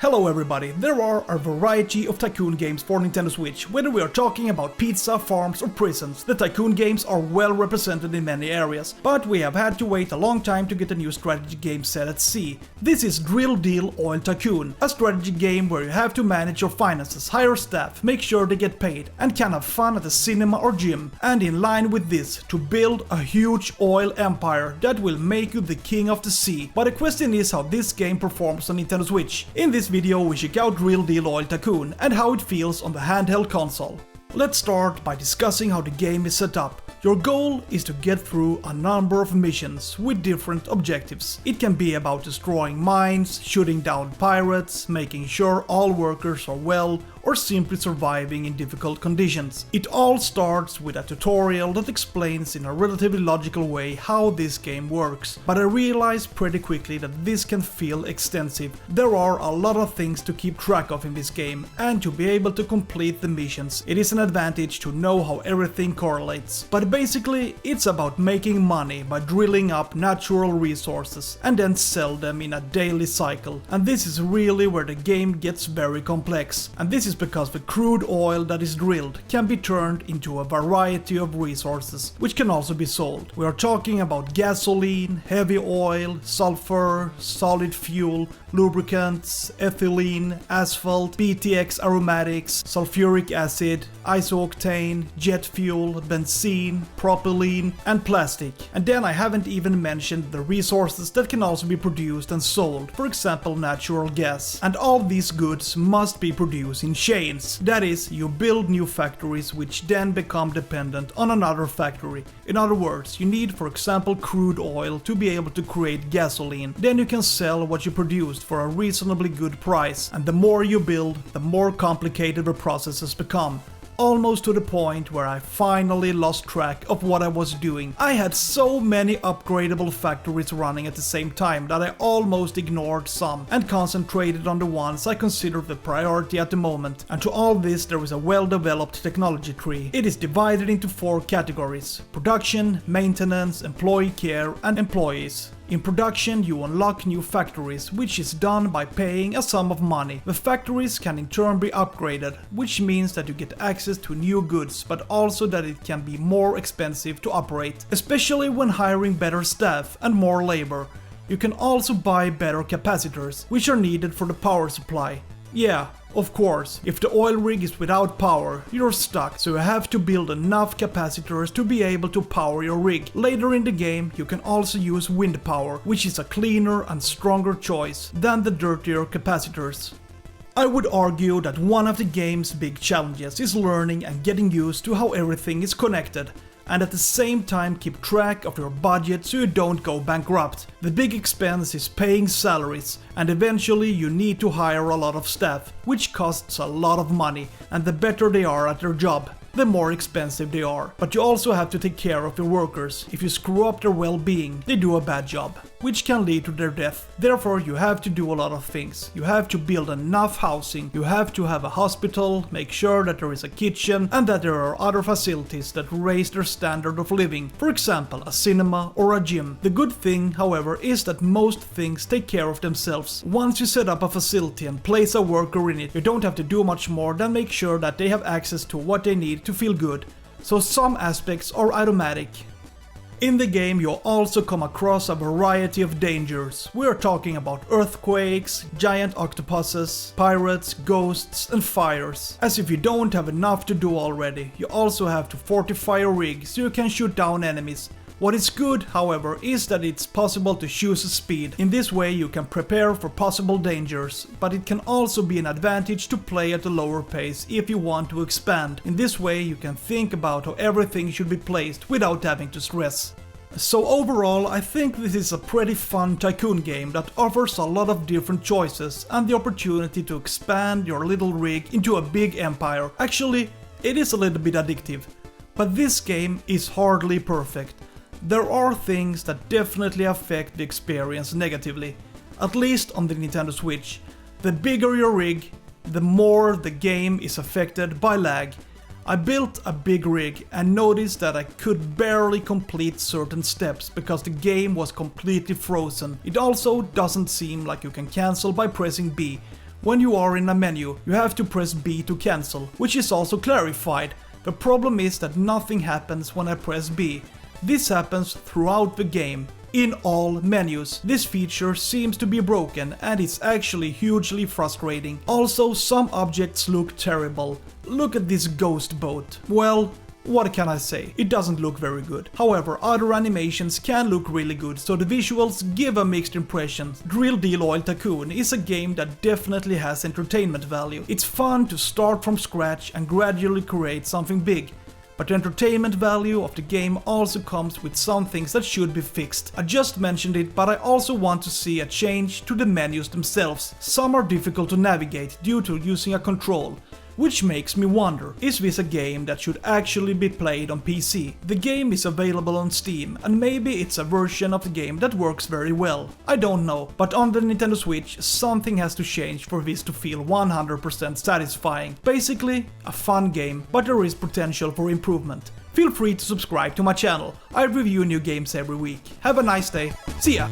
Hello everybody, there are a variety of Tycoon games for Nintendo Switch. Whether we are talking about pizza, farms or prisons, the Tycoon games are well represented in many areas, but we have had to wait a long time to get a new strategy game set at sea. This is Drill Deal Oil Tycoon, a strategy game where you have to manage your finances, hire staff, make sure they get paid, and can have fun at the cinema or gym, and in line with this, to build a huge oil empire that will make you the king of the sea. But the question is how this game performs on Nintendo Switch. In this video we check out Real Deal Oil Tycoon and how it feels on the handheld console. Let's start by discussing how the game is set up. Your goal is to get through a number of missions with different objectives. It can be about destroying mines, shooting down pirates, making sure all workers are well, or simply surviving in difficult conditions. It all starts with a tutorial that explains in a relatively logical way how this game works, but I realized pretty quickly that this can feel extensive. There are a lot of things to keep track of in this game, and to be able to complete the missions, it is an advantage to know how everything correlates. But basically, it's about making money by drilling up natural resources and then sell them in a daily cycle. And this is really where the game gets very complex. And this is because the crude oil that is drilled can be turned into a variety of resources, which can also be sold. We are talking about gasoline, heavy oil, sulfur, solid fuel, lubricants, ethylene, asphalt, BTX aromatics, sulfuric acid, isooctane, jet fuel, benzene, propylene, and plastic. And then I haven't even mentioned the resources that can also be produced and sold, for example natural gas. And all these goods must be produced in chains. That is, you build new factories which then become dependent on another factory. In other words, you need, for example, crude oil to be able to create gasoline. Then you can sell what you produced for a reasonably good price, and the more you build, the more complicated the processes become. Almost to the point where I finally lost track of what I was doing. I had so many upgradable factories running at the same time that I almost ignored some and concentrated on the ones I considered the priority at the moment. And to all this there is a well-developed technology tree. It is divided into 4 categories: production, maintenance, employee care, and employees. In production, you unlock new factories, which is done by paying a sum of money. The factories can in turn be upgraded, which means that you get access to new goods, but also that it can be more expensive to operate, especially when hiring better staff and more labor. You can also buy better capacitors, which are needed for the power supply. Yeah, of course, if the oil rig is without power, you're stuck, so you have to build enough capacitors to be able to power your rig. Later in the game, you can also use wind power, which is a cleaner and stronger choice than the dirtier capacitors. I would argue that one of the game's big challenges is learning and getting used to how everything is connected, and at the same time keep track of your budget so you don't go bankrupt. The big expense is paying salaries, and eventually you need to hire a lot of staff, which costs a lot of money, and the better they are at their job, the more expensive they are. But you also have to take care of your workers. If you screw up their well-being, they do a bad job, which can lead to their death. Therefore, you have to do a lot of things. You have to build enough housing, you have to have a hospital, make sure that there is a kitchen, and that there are other facilities that raise their standard of living. For example, a cinema or a gym. The good thing, however, is that most things take care of themselves. Once you set up a facility and place a worker in it, you don't have to do much more than make sure that they have access to what they need to feel good. So some aspects are automatic. In the game you also come across a variety of dangers. We are talking about earthquakes, giant octopuses, pirates, ghosts and fires. As if you don't have enough to do already, you also have to fortify your rig so you can shoot down enemies. What is good, however, is that it's possible to choose a speed. In this way you can prepare for possible dangers, but it can also be an advantage to play at a lower pace if you want to expand. In this way you can think about how everything should be placed without having to stress. So overall, I think this is a pretty fun Tycoon game that offers a lot of different choices and the opportunity to expand your little rig into a big empire. Actually, it is a little bit addictive, but this game is hardly perfect. There are things that definitely affect the experience negatively, at least on the Nintendo Switch. The bigger your rig, the more the game is affected by lag. I built a big rig and noticed that I could barely complete certain steps because the game was completely frozen. It also doesn't seem like you can cancel by pressing B, When you are in a menu, you have to press B to cancel, which is also clarified. The problem is that nothing happens when I press B. This happens throughout the game, in all menus. This feature seems to be broken and it's actually hugely frustrating. Also, some objects look terrible. Look at this ghost boat. Well, what can I say? It doesn't look very good. However, other animations can look really good, so the visuals give a mixed impression. Drill Deal Oil Tycoon is a game that definitely has entertainment value. It's fun to start from scratch and gradually create something big. But the entertainment value of the game also comes with some things that should be fixed. I just mentioned it, but I also want to see a change to the menus themselves. Some are difficult to navigate due to using a control. Which makes me wonder, is this a game that should actually be played on PC? The game is available on Steam, and maybe it's a version of the game that works very well. I don't know, but on the Nintendo Switch, something has to change for this to feel 100% satisfying. Basically, a fun game, but there is potential for improvement. Feel free to subscribe to my channel. I review new games every week. Have a nice day. See ya!